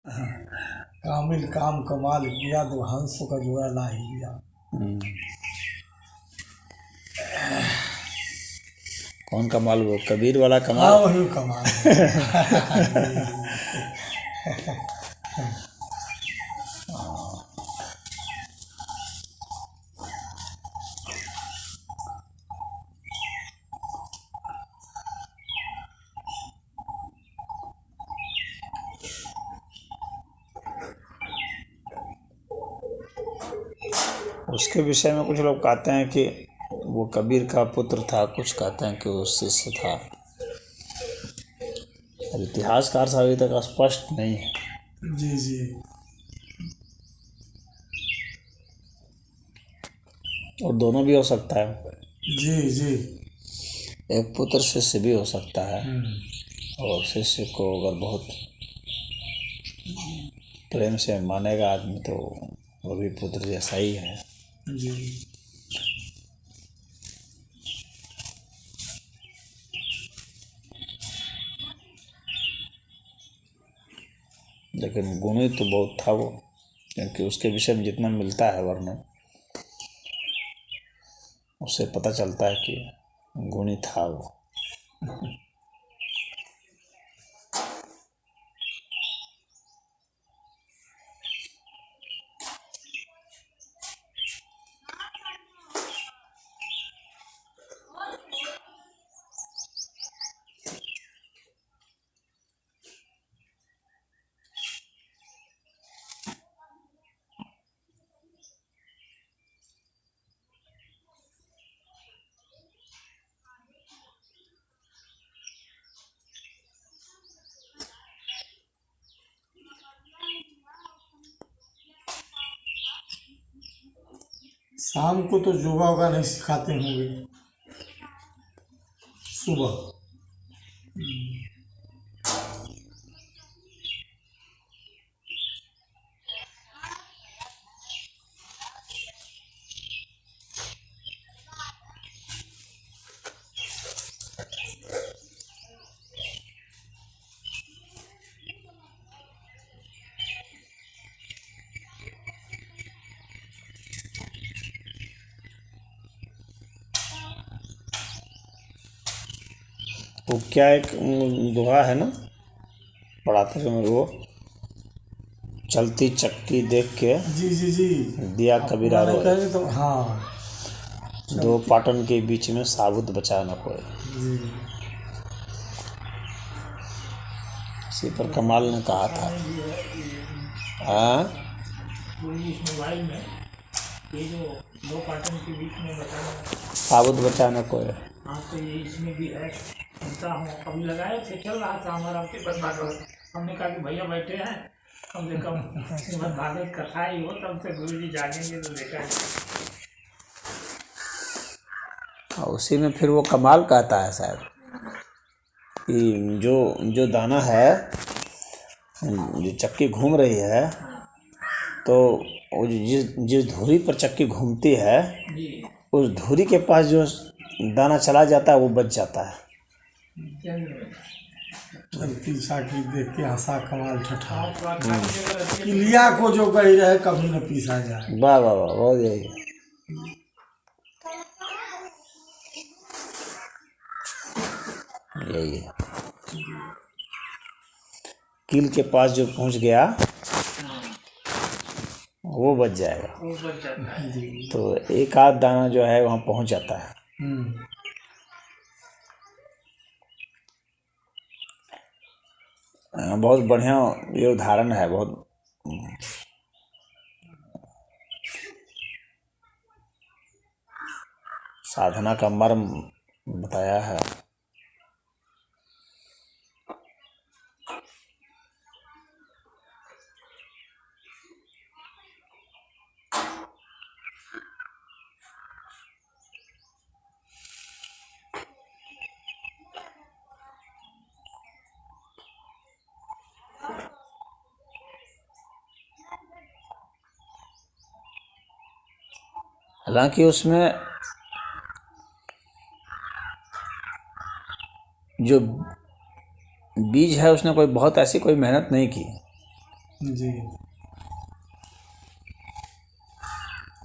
कामिल काम कमाल किया तो हंस का जोड़ा ला ही लिया। कौन कमाल, वो कबीर वाला हाँ कमाल? वही कमाल उसके विषय में कुछ लोग कहते हैं कि वो कबीर का पुत्र था, कुछ कहते हैं कि वो शिष्य था। अब इतिहासकार से अभी तक स्पष्ट नहीं है। जी जी। और दोनों भी हो सकता है, जी जी। एक पुत्र शिष्य भी हो सकता है। और शिष्य को अगर बहुत प्रेम से मानेगा आदमी तो वो भी पुत्र जैसा ही है। जी। लेकिन गुणी तो बहुत था वो, क्योंकि उसके विषय में जितना मिलता है वर्णन उससे पता चलता है कि गुणी था वो। शाम को तो योगा वोगा नहीं सिखाते होंगे, सुबह। वो क्या एक दोहा है ना, पढ़ाते समय वो, चलती चक्की देख के जी जी जी। दिया कबीरा पुराने रोए, कहेंगे तो हाँ। दो पाटन के बीच में साबुत बचा न कोई। जी। इसी पर कमाल ने कहा था। हाँ, इस मोबाइल में ये जो दो पार्टन के बीच में बताना, साबुत बचा न कोई। हाँ तो ये इसमें भी है। सुनता हूँ, अभी लगाए थे, चल रहा था हमारा पेपर बांटो। हमने कहा कि भैया बैठे हैं, कम से कम श्रीमद् भागवत कथा ही हो, तब से गुरु जी जागेंगे तो देखा है। और उसी में फिर वो कमाल कहता है शायद कि जो जो दाना है, जो चक्की घूम रही है, तो वो जिस जिस धुरी पर चक्की घूमती है उस धुरी के पास जो दाना चला जाता है वो बच जाता है। चलती चाकी देख के हंसा कमाल ठठा, किलिया को जो कही रहे कभी न पीसा जाए। वाह वाह वाह, बहुत यही है। यही है, कील के पास जो पहुंच गया वो बच जाएगा। तो एक आध दाना जो है वहाँ पहुंच जाता है। बहुत बढ़िया ये उदाहरण है, बहुत साधना का मर्म बताया है। हालांकि उसमें जो बीज है उसने कोई बहुत ऐसी कोई मेहनत नहीं की, जी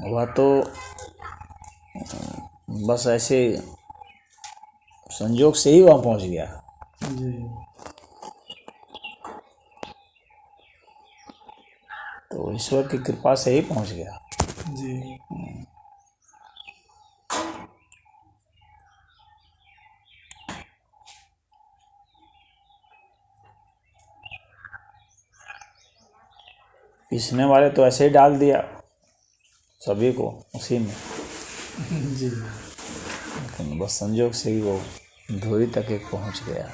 वह तो बस ऐसे संजोग से ही वहाँ पहुँच गया। जी तो ईश्वर की कृपा से ही पहुँच गया। जी पीसने वाले तो ऐसे ही डाल दिया सभी को उसी में, जी लेकिन बस संजोग से ही वो धूरी तक एक पहुँच गया।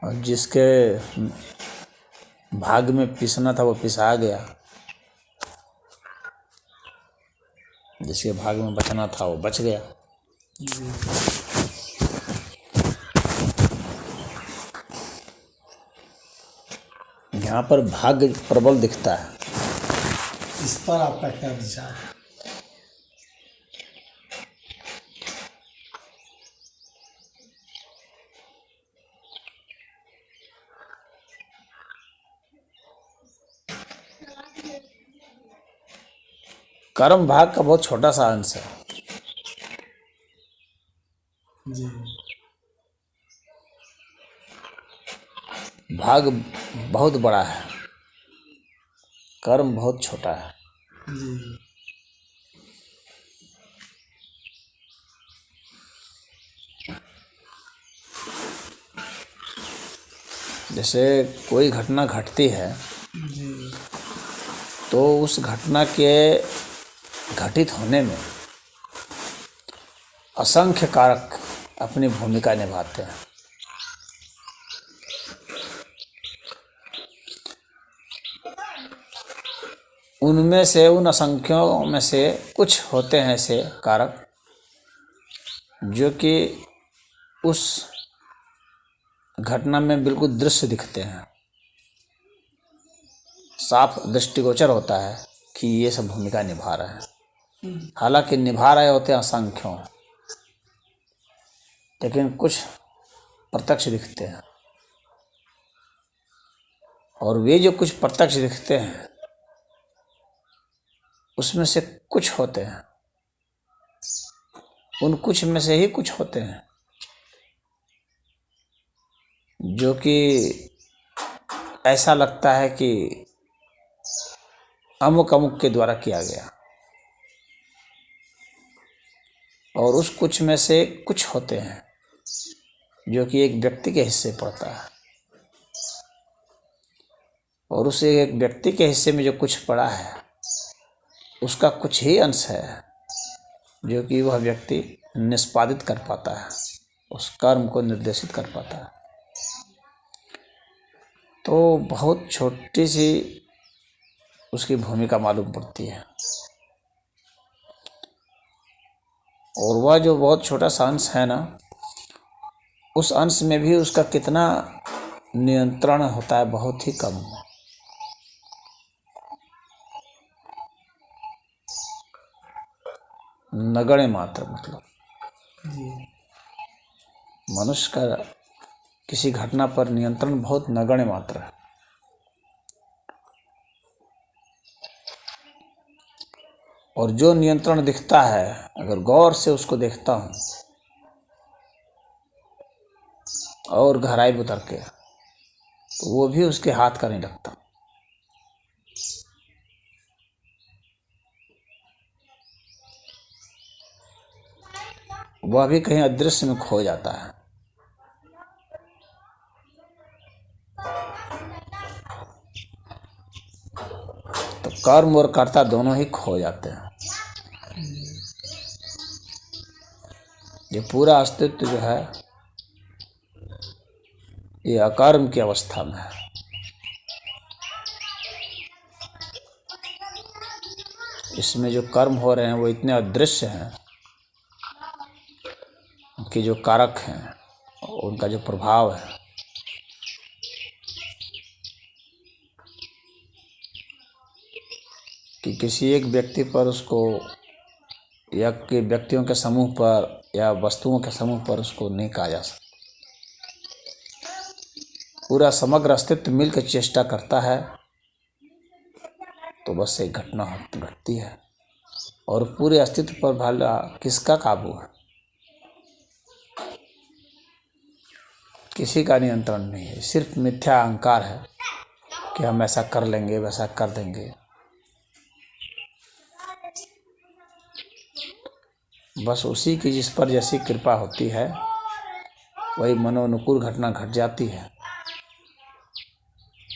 और जिसके भाग में पिसना था वो पिसा गया, जिसके भाग में बचना था वो बच गया। जी यहाँ पर भाग्य प्रबल दिखता है। इस पर आपका क्या विचार है? कर्म भाग का बहुत छोटा सा अंश है। जी भाग बहुत बड़ा है, कर्म बहुत छोटा है। जी जैसे कोई घटना घटती है जी तो उस घटना के घटित होने में असंख्य कारक अपनी भूमिका निभाते हैं। उनमें से, उन असंख्यों में से कुछ होते हैं ऐसे कारक जो कि उस घटना में बिल्कुल दृश्य दिखते हैं, साफ दृष्टिगोचर होता है कि ये सब भूमिका निभा रहे हैं। हालांकि निभा रहे होते हैं असंख्यों, लेकिन कुछ प्रत्यक्ष दिखते हैं। और वे जो कुछ प्रत्यक्ष दिखते हैं उसमें से कुछ होते हैं, उन कुछ में से ही कुछ होते हैं जो कि ऐसा लगता है कि अमुक अमुक के द्वारा किया गया। और उस कुछ में से कुछ होते हैं जो कि एक व्यक्ति के हिस्से पड़ता है, और उस एक व्यक्ति के हिस्से में जो कुछ पड़ा है उसका कुछ ही अंश है जो कि वह व्यक्ति निष्पादित कर पाता है, उस कर्म को निर्देशित कर पाता है। तो बहुत छोटी सी उसकी भूमिका मालूम पड़ती है। और वह जो बहुत छोटा सा अंश है ना, उस अंश में भी उसका कितना नियंत्रण होता है, बहुत ही कम। नगण्य मात्र, मतलब जी मनुष्य का किसी घटना पर नियंत्रण बहुत नगण्य मात्र है। और जो नियंत्रण दिखता है, अगर गौर से उसको देखता हूँ और गहराई में उतर के, तो वो भी उसके हाथ का नहीं लगता। वह भी कहीं अदृश्य में खो जाता है। तो कर्म और कर्ता दोनों ही खो जाते हैं। ये पूरा अस्तित्व जो है ये अकर्म की अवस्था में है। इसमें जो कर्म हो रहे हैं वो इतने अदृश्य हैं, उनके जो कारक हैं, उनका जो प्रभाव है, कि किसी एक व्यक्ति पर उसको या कि व्यक्तियों के समूह पर या वस्तुओं के समूह पर उसको नहीं कहा जा सकता। पूरा समग्र अस्तित्व मिलकर चेष्टा करता है तो बस एक घटना घटती है, और पूरे अस्तित्व पर भला किसका काबू है? किसी का नियंत्रण नहीं है। सिर्फ मिथ्या अहंकार है कि हम ऐसा कर लेंगे, वैसा कर देंगे। बस उसी की जिस पर जैसी कृपा होती है वही मनोनुकूल घटना घट जाती है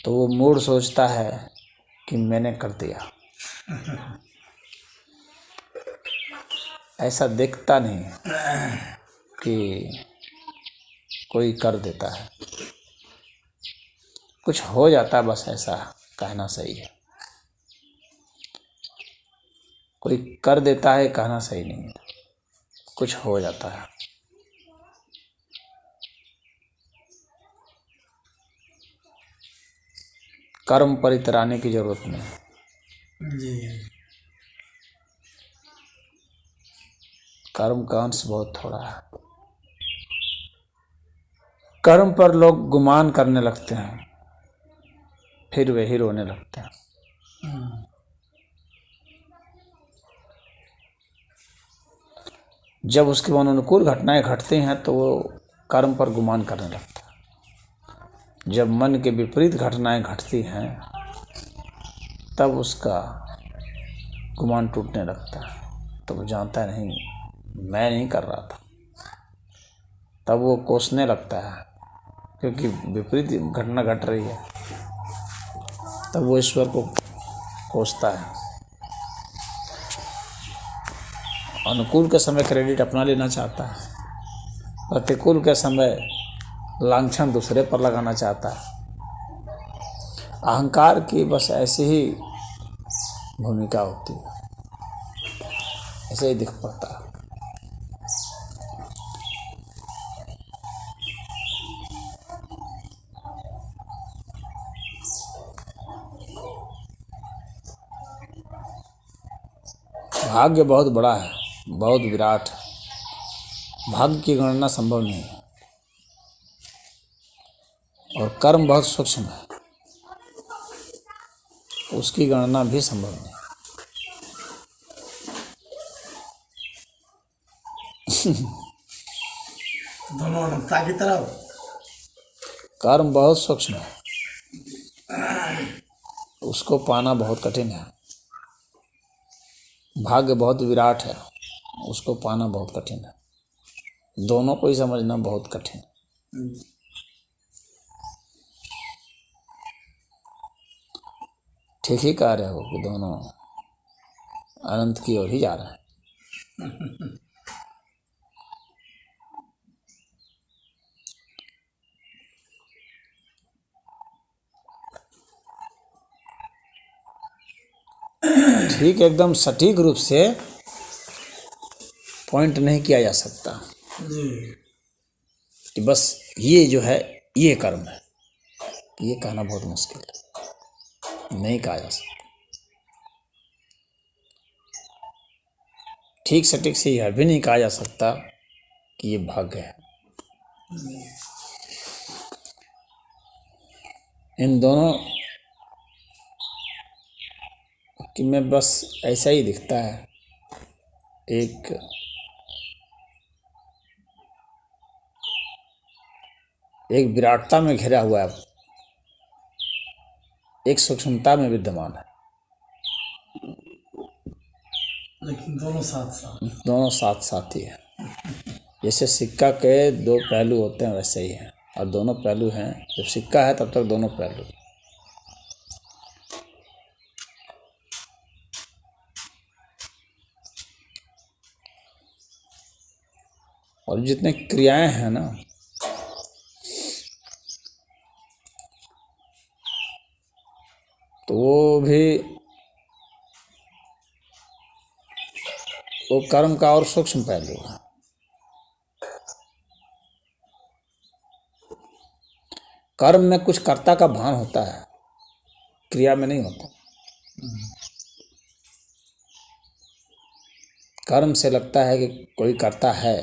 तो वो मूड सोचता है कि मैंने कर दिया। ऐसा देखता नहीं कि कोई कर देता है, कुछ हो जाता है, बस ऐसा कहना सही है। कोई कर देता है कहना सही नहीं है, कुछ हो जाता है। कर्म पर इतराने की जरूरत नहीं। जी। कर्म का अंश बहुत थोड़ा है। कर्म पर लोग गुमान करने लगते हैं, फिर वही रोने लगते हैं। जब उसके अनुकूल घटनाएं घटती हैं तो वो कर्म पर गुमान करने लगता है। जब मन के विपरीत घटनाएं घटती हैं तब उसका गुमान टूटने लगता है, तो वो जानता है नहीं, मैं नहीं कर रहा था। तब वो कोसने लगता है, क्योंकि विपरीत घटना घट रही है। तब वो ईश्वर को कोसता है। अनुकूल के समय क्रेडिट अपना लेना चाहता है, प्रतिकूल के समय लांछन दूसरे पर लगाना चाहता है। अहंकार की बस ऐसी ही भूमिका होती है, ऐसे ही दिख पड़ता है। भाग्य बहुत बड़ा है, बहुत विराट है। भाग्य की गणना संभव नहीं है, और कर्म बहुत सूक्ष्म है, उसकी गणना भी संभव नहीं। दोनों अनंतता की तरफ। कर्म बहुत सूक्ष्म है, उसको पाना बहुत कठिन है। भाग्य बहुत विराट है, उसको पाना बहुत कठिन है। दोनों को ही समझना बहुत कठिन है। ठीक ही कह रहे हो कि दोनों अनंत की ओर ही जा रहे हैं। ठीक एकदम सटीक रूप से पॉइंट नहीं किया जा सकता जी। कि बस ये जो है ये कर्म है, ये कहना बहुत मुश्किल है, नहीं कहा जा सकता। ठीक सटीक से यह भी नहीं कहा जा सकता कि ये भाग्य है। इन दोनों कि मैं बस ऐसा ही दिखता है, एक विराटता में घिरा हुआ है, एक सूक्ष्मता में विद्यमान है, लेकिन दोनों साथ साथ। दोनों साथ साथ ही है। जैसे सिक्का के दो पहलू होते हैं वैसे ही है, और दोनों पहलू हैं। जब सिक्का है तब तक दोनों पहलू। और जितने क्रियाएं हैं ना, तो वो कर्म का और सूक्ष्म पहलू है। कर्म में कुछ कर्ता का भान होता है, क्रिया में नहीं होता। कर्म से लगता है कि कोई कर्ता है,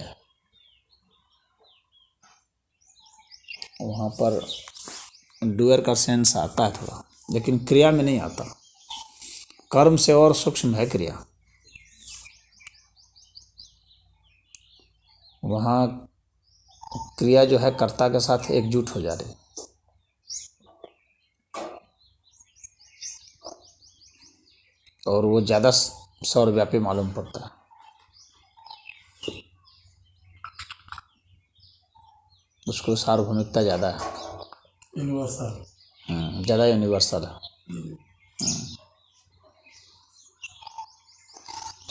वहाँ पर डूअर का सेंस आता है थोड़ा, लेकिन क्रिया में नहीं आता। कर्म से और सूक्ष्म है क्रिया। वहाँ क्रिया जो है कर्ता के साथ एकजुट हो जा रही, और वो ज़्यादा सर्वव्यापी मालूम पड़ता है। उसको सार्वभौमिकता ज़्यादा है, यूनिवर्सल। ज़्यादा यूनिवर्सल है।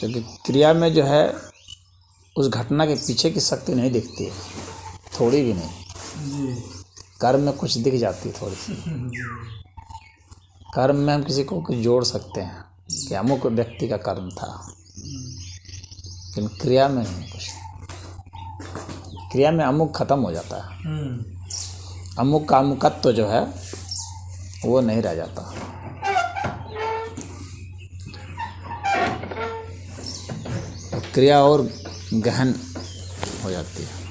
क्योंकि क्रिया में जो है उस घटना के पीछे की शक्ति नहीं दिखती है, थोड़ी भी नहीं। जी। कर्म में कुछ दिख जाती है थोड़ी सी। कर्म में हम किसी को कुछ जोड़ सकते हैं कि अमुक व्यक्ति का कर्म था, लेकिन क्रिया में नहीं कुछ। क्रिया में अमुक खत्म हो जाता है, अमुक का अमुकत्व जो है वो नहीं रह जाता। तो क्रिया और गहन हो जाती है।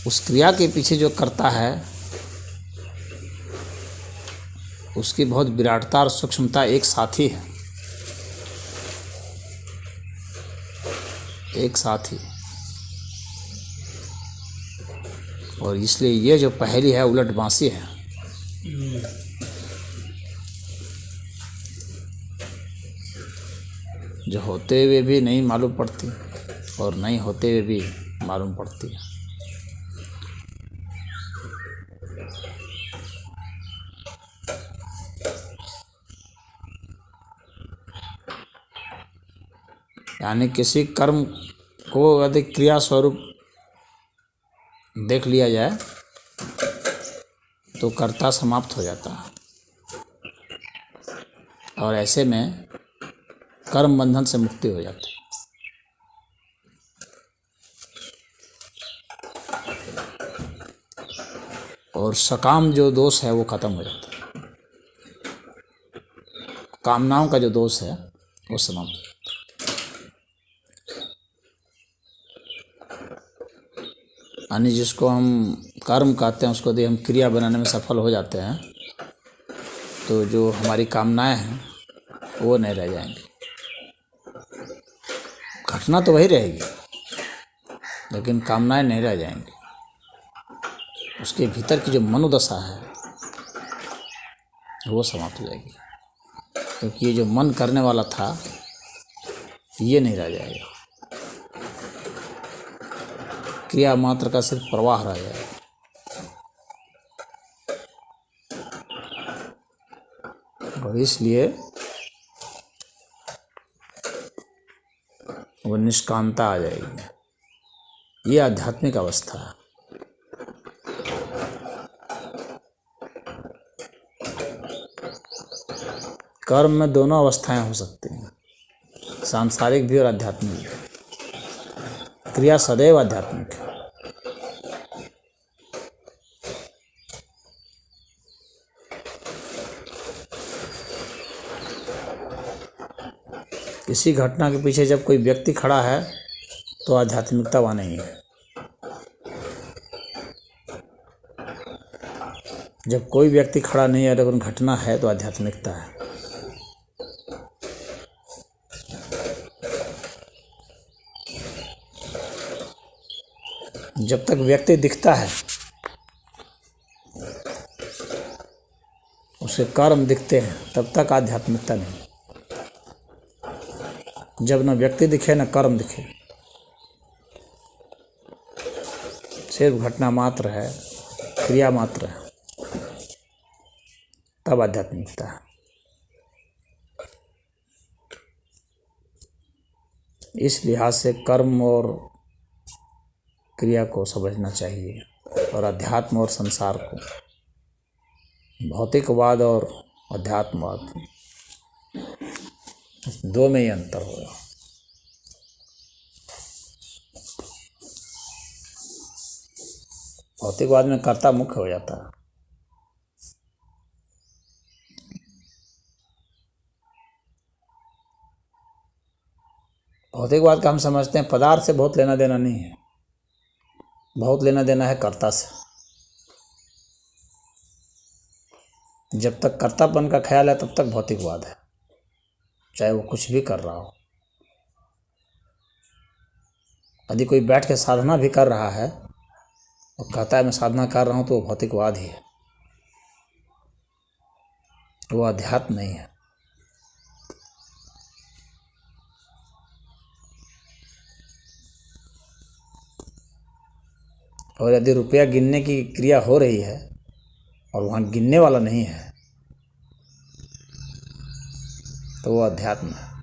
उस क्रिया के पीछे जो करता है उसकी बहुत विराटता और सूक्ष्मता एक साथ ही है, एक साथ ही। और इसलिए ये जो पहेली है उलट बांसी है। जो होते हुए भी नहीं मालूम पड़ती और नहीं होते हुए भी मालूम पड़ती है। यानी किसी कर्म को यदि क्रिया स्वरूप देख लिया जाए तो कर्ता समाप्त हो जाता है, और ऐसे में कर्म बंधन से मुक्ति हो जाती है। और सकाम जो दोष है वो खत्म हो जाता है, कामनाओं का जो दोष है वो समाप्त हो जाता है। यानी जिसको हम कर्म कहते हैं उसको यदि हम क्रिया बनाने में सफल हो जाते हैं तो जो हमारी कामनाएं हैं वो नहीं रह जाएंगी। घटना तो वही रहेगी लेकिन कामनाएं नहीं रह जाएंगी। उसके भीतर की जो मनोदशा है वो समाप्त हो जाएगी, क्योंकि ये जो मन करने वाला था ये नहीं रह जाएगा। क्रिया मात्र का सिर्फ प्रवाह रह जाएगा। और इसलिए वो निष्कामता आ जाएगी। ये आध्यात्मिक अवस्था है। कर्म में दोनों अवस्थाएं हो सकती हैं, सांसारिक भी और आध्यात्मिक भी। क्रिया सदैव आध्यात्मिक है। किसी घटना के पीछे जब कोई व्यक्ति खड़ा है तो आध्यात्मिकता वहाँ नहीं है। जब कोई व्यक्ति खड़ा नहीं है लेकिन घटना है तो आध्यात्मिकता है। जब तक व्यक्ति दिखता है उसे कर्म दिखते हैं तब तक आध्यात्मिकता नहीं। जब न व्यक्ति दिखे न कर्म दिखे, सिर्फ घटना मात्र है, क्रिया मात्र है, तब आध्यात्मिकता है। इस लिहाज से कर्म और क्रिया को समझना चाहिए, और अध्यात्म और संसार को, भौतिकवाद और अध्यात्मवाद, दो में ही अंतर होगा। भौतिकवाद में कर्ता मुख्य हो जाता है। भौतिकवाद का हम समझते हैं पदार्थ से बहुत लेना देना नहीं है, बहुत लेना देना है कर्ता से। जब तक कर्तापन का ख्याल है तब तक भौतिकवाद है, चाहे वो कुछ भी कर रहा हो। यदि कोई बैठ के साधना भी कर रहा है और कहता है मैं साधना कर रहा हूँ, तो वो भौतिकवाद ही है, वो अध्यात्म नहीं है। और यदि रुपया गिनने की क्रिया हो रही है और वहाँ गिनने वाला नहीं है, तो वो अध्यात्म है।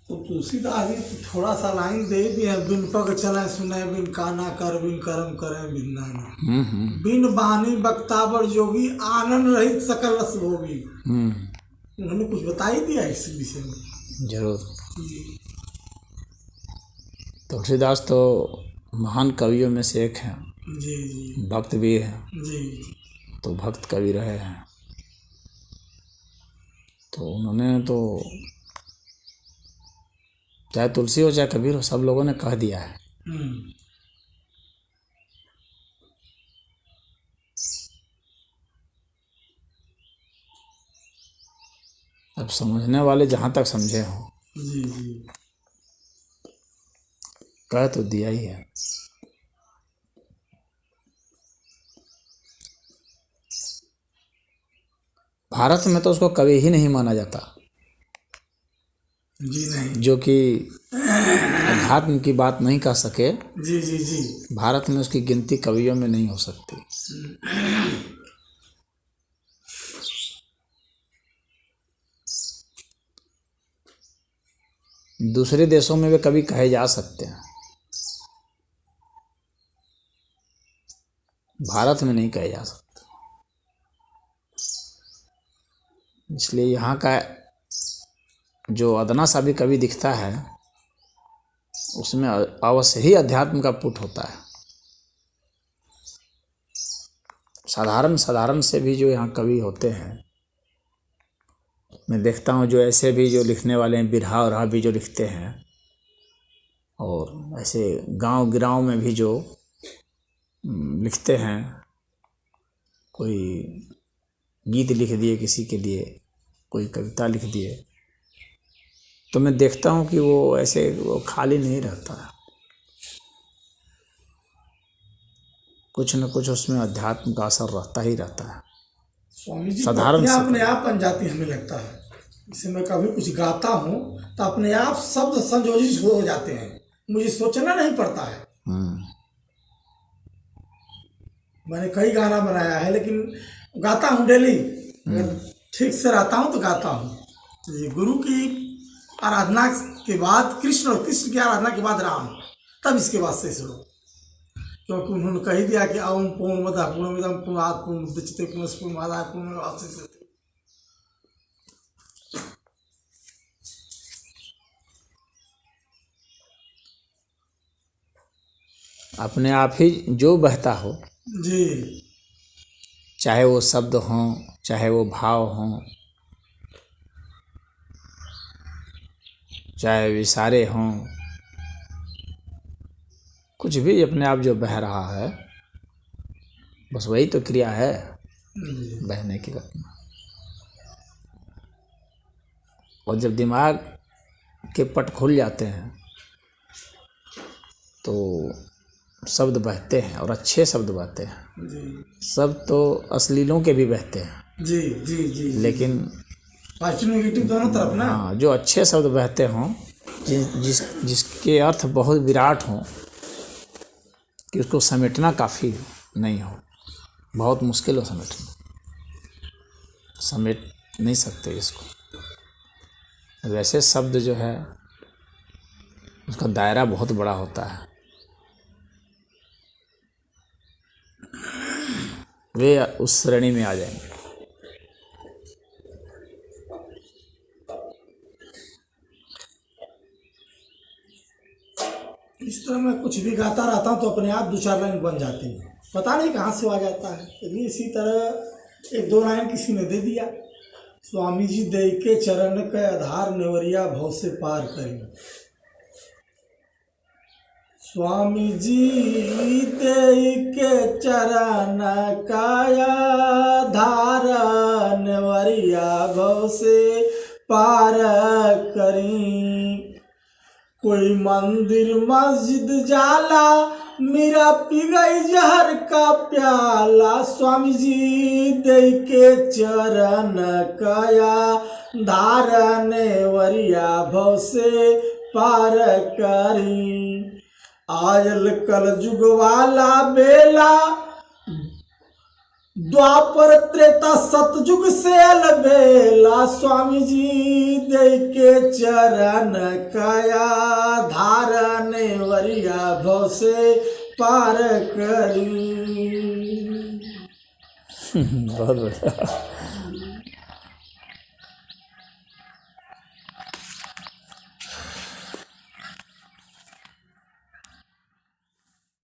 तो तुलसीदास जी तो थोड़ा सा लाइन दे दिए, बिन पग चले सुने, बिन काना कर, बिन कर्म करे, बिन नाना, बिन बानी बक्तावर जोगी, आनंद रहित सकल रस भोगी। उन्होंने कुछ बता ही दिया इस विषय में। जरूर। जी तुलसीदास तो महान कवियों में से एक हैं, जी जी भक्त भी हैं, जी तो भक्त कवि रहे हैं। तो उन्होंने तो चाहे तुलसी हो चाहे कबीर हो, सब लोगों ने कह दिया है। अब समझने वाले जहाँ तक समझे हों, जी जी कह तो दिया ही है। भारत में तो उसको कवि ही नहीं माना जाता, जी नहीं, जो कि अध्यात्म की बात नहीं कह सके। जी जी जी भारत में उसकी गिनती कवियों में नहीं हो सकती। दूसरे देशों में वे कवि कहे जा सकते हैं, भारत में नहीं कहे जा सकते। इसलिए यहाँ का जो अदना सा भी कवि दिखता है, उसमें अवश्य ही अध्यात्म का पुट होता है। साधारण से भी जो यहाँ कवि होते हैं, मैं देखता हूँ जो ऐसे भी जो लिखने वाले हैं, बिरहा और भी जो लिखते हैं, और ऐसे गांव गिराव में भी जो लिखते हैं, कोई गीत लिख दिए किसी के लिए, कोई कविता लिख दिए, तो मैं देखता हूँ कि वो ऐसे वो खाली नहीं रहता है, कुछ न कुछ उसमें अध्यात्म का असर रहता ही रहता है। स्वामी जी साधारण पत्तियां से अपने आप बन जाती हमें लगता है। जैसे मैं कभी कुछ गाता हूँ तो अपने आप शब्द संयोजित हो जाते हैं, मुझे सोचना नहीं पड़ता है। मैंने कई गाना बनाया है, लेकिन गाता हूँ डेली, अगर ठीक से रहता हूँ तो गाता हूँ। ये गुरु की आराधना के बाद कृष्ण, और कृष्ण की आराधना के बाद राम, तब इसके बाद से शुरू, क्योंकि उन्होंने कह दिया कि ओम पूर्णमदः पूर्णमिदं पूर्णात् पूर्णमुदच्यते पूर्णस्य पूर्णमादाय पूर्णमेवावशिष्यते। अपने आप ही जो बहता हो, जी चाहे वो शब्द हों, चाहे वो भाव हों, चाहे विसारे हों, कुछ भी अपने आप जो बह रहा है, बस वही तो क्रिया है बहने की घटना। और जब दिमाग के पट खुल जाते हैं तो शब्द बहते हैं, और अच्छे शब्द बहते हैं। शब्द तो अश्लीलों के भी बहते हैं, जी जी जी, लेकिन पॉजिटिव नेगेटिव दोनों तरफ ना। हाँ, जो अच्छे शब्द बहते हों जिसके अर्थ बहुत विराट हों कि उसको समेटना काफ़ी नहीं हो, बहुत मुश्किल हो समेटना, समेट नहीं सकते इसको। वैसे शब्द जो है उसका दायरा बहुत बड़ा होता है, वे उस श्रेणी में आ जाएंगे। इस तरह मैं कुछ भी गाता रहता हूँ तो अपने आप 2-4 लाइन बन जाती है, पता नहीं कहाँ से आ जाता है। यदि इसी तरह 1-2 लाइन किसी ने दे दिया, स्वामी जी दे के चरण के आधार नेवरिया भव से पार करी। स्वामी जी दे के चरण का आधार नेवरिया भव से पार करी। कोई मंदिर मस्जिद जाला, मेरा पी गई जहर का प्याला। स्वामी जी दे के चरण कया धारने वरिया भव से पार करी। आयल कल जुग वाला बेला, द्वापर त्रेता सतयुग से अलबेला। स्वामी जी दे के चरण कया धारने वरिया भव से पार करी। बहुत बढ़िया।